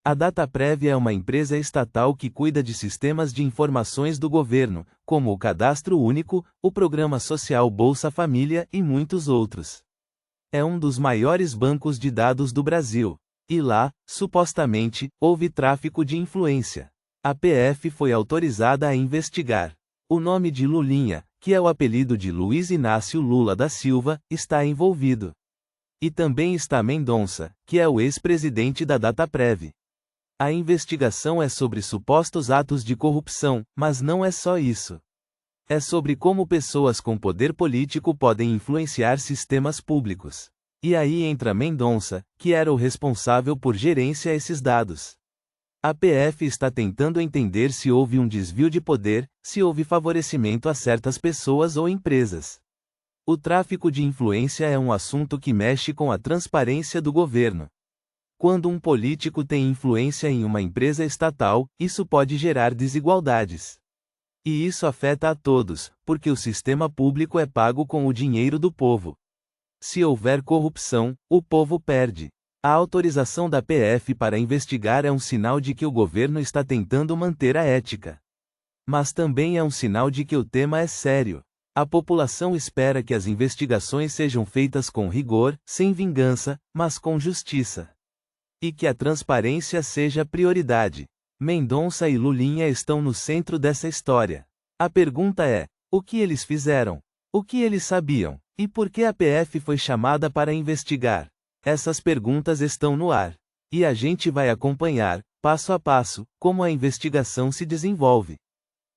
A Dataprev é uma empresa estatal que cuida de sistemas de informações do governo, como o Cadastro Único, o Programa Social Bolsa Família e muitos outros. É um dos maiores bancos de dados do Brasil. E lá, supostamente, houve tráfico de influência. A PF foi autorizada a investigar. O nome de Lulinha, que é o apelido de Luiz Inácio Lula da Silva, está envolvido. E também está Mendonça, que é o ex-presidente da Dataprev. A investigação é sobre supostos atos de corrupção, mas não é só isso. É sobre como pessoas com poder político podem influenciar sistemas públicos. E aí entra Mendonça, que era o responsável por gerência esses dados. A PF está tentando entender se houve um desvio de poder, se houve favorecimento a certas pessoas ou empresas. O tráfico de influência é um assunto que mexe com a transparência do governo. Quando um político tem influência em uma empresa estatal, isso pode gerar desigualdades. E isso afeta a todos, porque o sistema público é pago com o dinheiro do povo. Se houver corrupção, o povo perde. A autorização da PF para investigar é um sinal de que o governo está tentando manter a ética. Mas também é um sinal de que o tema é sério. A população espera que as investigações sejam feitas com rigor, sem vingança, mas com justiça. E que a transparência seja prioridade. Mendonça e Lulinha estão no centro dessa história. A pergunta é: o que eles fizeram? O que eles sabiam? E por que a PF foi chamada para investigar? Essas perguntas estão no ar. E a gente vai acompanhar, passo a passo, como a investigação se desenvolve.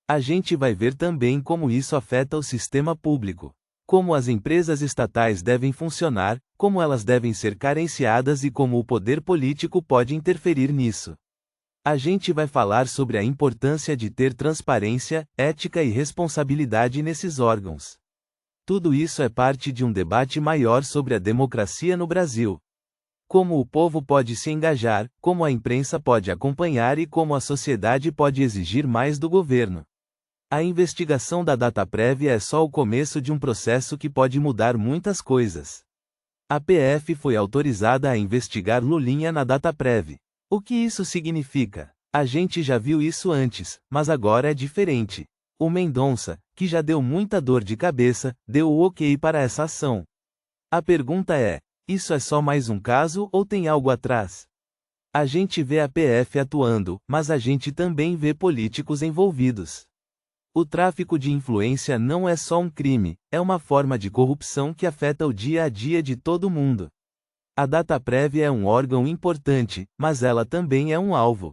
A gente vai ver também como isso afeta o sistema público. Como as empresas estatais devem funcionar, como elas devem ser carenciadas e como o poder político pode interferir nisso. A gente vai falar sobre a importância de ter transparência, ética e responsabilidade nesses órgãos. Tudo isso é parte de um debate maior sobre a democracia no Brasil. Como o povo pode se engajar, como a imprensa pode acompanhar e como a sociedade pode exigir mais do governo. A investigação da Dataprev é só o começo de um processo que pode mudar muitas coisas. A PF foi autorizada a investigar Lulinha na Dataprev. O que isso significa? A gente já viu isso antes, mas agora é diferente. O Mendonça, que já deu muita dor de cabeça, deu o ok para essa ação. A pergunta é: isso é só mais um caso ou tem algo atrás? A gente vê a PF atuando, mas a gente também vê políticos envolvidos. O tráfico de influência não é só um crime, é uma forma de corrupção que afeta o dia a dia de todo mundo. A Dataprev é um órgão importante, mas ela também é um alvo.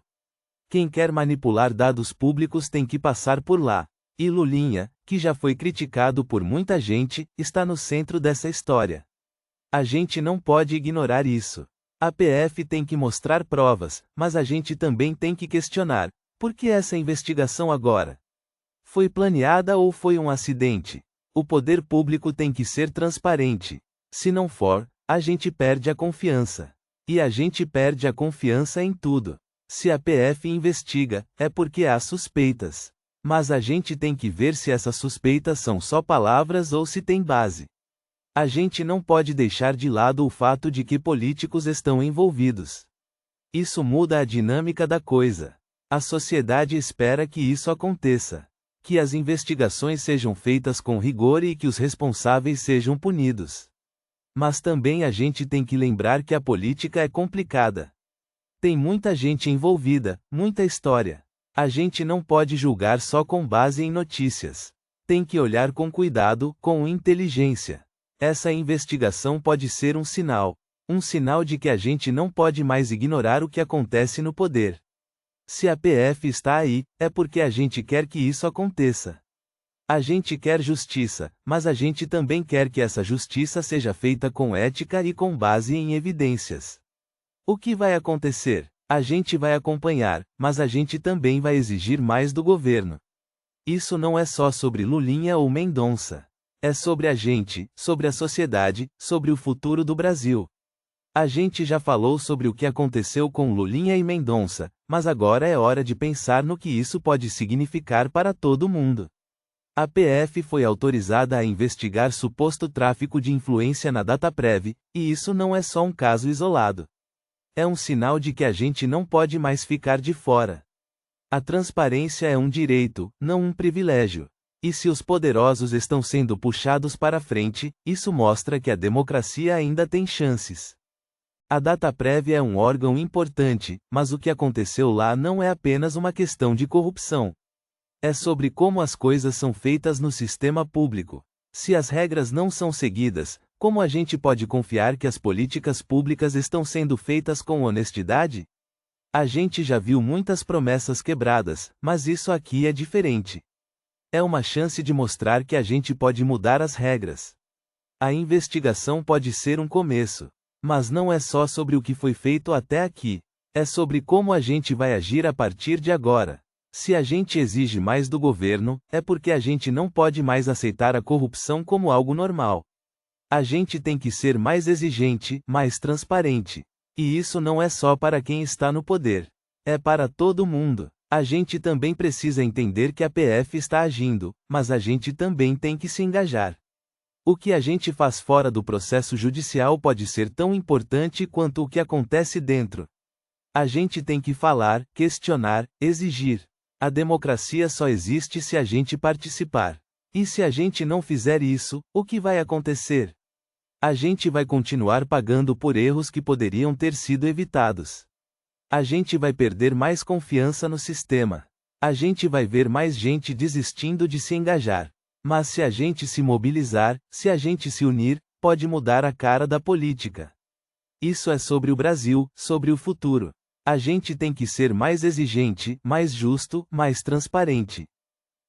Quem quer manipular dados públicos tem que passar por lá. E Lulinha, que já foi criticado por muita gente, está no centro dessa história. A gente não pode ignorar isso. A PF tem que mostrar provas, mas a gente também tem que questionar: por que essa investigação agora? Foi planeada ou foi um acidente? O poder público tem que ser transparente. Se não for, a gente perde a confiança. E a gente perde a confiança em tudo. Se a PF investiga, é porque há suspeitas. Mas a gente tem que ver se essas suspeitas são só palavras ou se tem base. A gente não pode deixar de lado o fato de que políticos estão envolvidos. Isso muda a dinâmica da coisa. A sociedade espera que isso aconteça. Que as investigações sejam feitas com rigor e que os responsáveis sejam punidos. Mas também a gente tem que lembrar que a política é complicada. Tem muita gente envolvida, muita história. A gente não pode julgar só com base em notícias. Tem que olhar com cuidado, com inteligência. Essa investigação pode ser um sinal de que a gente não pode mais ignorar o que acontece no poder. Se a PF está aí, é porque a gente quer que isso aconteça. A gente quer justiça, mas a gente também quer que essa justiça seja feita com ética e com base em evidências. O que vai acontecer? A gente vai acompanhar, mas a gente também vai exigir mais do governo. Isso não é só sobre Lulinha ou Mendonça. É sobre a gente, sobre a sociedade, sobre o futuro do Brasil. A gente já falou sobre o que aconteceu com Lulinha e Mendonça, mas agora é hora de pensar no que isso pode significar para todo mundo. A PF foi autorizada a investigar suposto tráfico de influência na Dataprev, e isso não é só um caso isolado. É um sinal de que a gente não pode mais ficar de fora. A transparência é um direito, não um privilégio. E se os poderosos estão sendo puxados para frente, isso mostra que a democracia ainda tem chances. A Dataprev é um órgão importante, mas o que aconteceu lá não é apenas uma questão de corrupção. É sobre como as coisas são feitas no sistema público. Se as regras não são seguidas, como a gente pode confiar que as políticas públicas estão sendo feitas com honestidade? A gente já viu muitas promessas quebradas, mas isso aqui é diferente. É uma chance de mostrar que a gente pode mudar as regras. A investigação pode ser um começo. Mas não é só sobre o que foi feito até aqui. É sobre como a gente vai agir a partir de agora. Se a gente exige mais do governo, é porque a gente não pode mais aceitar a corrupção como algo normal. A gente tem que ser mais exigente, mais transparente. E isso não é só para quem está no poder. É para todo mundo. A gente também precisa entender que a PF está agindo, mas a gente também tem que se engajar. O que a gente faz fora do processo judicial pode ser tão importante quanto o que acontece dentro. A gente tem que falar, questionar, exigir. A democracia só existe se a gente participar. E se a gente não fizer isso, o que vai acontecer? A gente vai continuar pagando por erros que poderiam ter sido evitados. A gente vai perder mais confiança no sistema. A gente vai ver mais gente desistindo de se engajar. Mas se a gente se mobilizar, se a gente se unir, pode mudar a cara da política. Isso é sobre o Brasil, sobre o futuro. A gente tem que ser mais exigente, mais justo, mais transparente.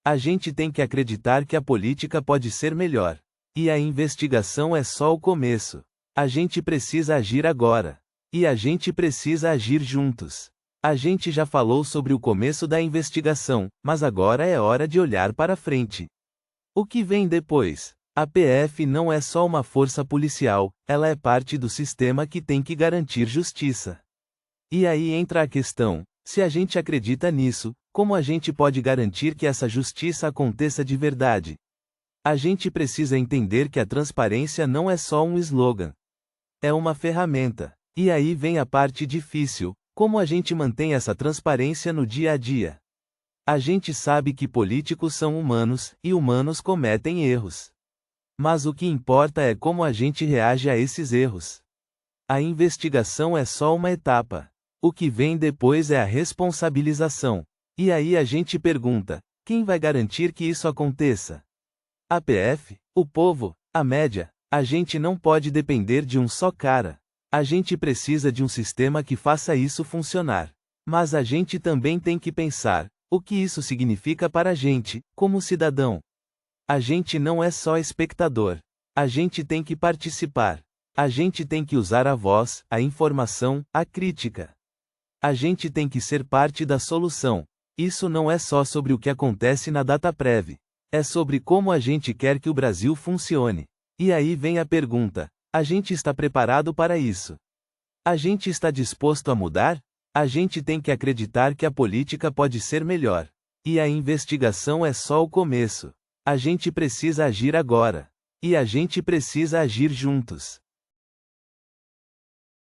A gente tem que acreditar que a política pode ser melhor. E a investigação é só o começo. A gente precisa agir agora. E a gente precisa agir juntos. A gente já falou sobre o começo da investigação, mas agora é hora de olhar para frente. O que vem depois? A PF não é só uma força policial, ela é parte do sistema que tem que garantir justiça. E aí entra a questão: se a gente acredita nisso, como a gente pode garantir que essa justiça aconteça de verdade? A gente precisa entender que a transparência não é só um slogan. É uma ferramenta. E aí vem a parte difícil: como a gente mantém essa transparência no dia a dia? A gente sabe que políticos são humanos, e humanos cometem erros. Mas o que importa é como a gente reage a esses erros. A investigação é só uma etapa. O que vem depois é a responsabilização. E aí a gente pergunta: quem vai garantir que isso aconteça? A PF? O povo? A média? A gente não pode depender de um só cara. A gente precisa de um sistema que faça isso funcionar. Mas a gente também tem que pensar: o que isso significa para a gente, como cidadão? A gente não é só espectador. A gente tem que participar. A gente tem que usar a voz, a informação, a crítica. A gente tem que ser parte da solução. Isso não é só sobre o que acontece na Dataprev. É sobre como a gente quer que o Brasil funcione. E aí vem a pergunta: a gente está preparado para isso? A gente está disposto a mudar? A gente tem que acreditar que a política pode ser melhor. E a investigação é só o começo. A gente precisa agir agora. E a gente precisa agir juntos.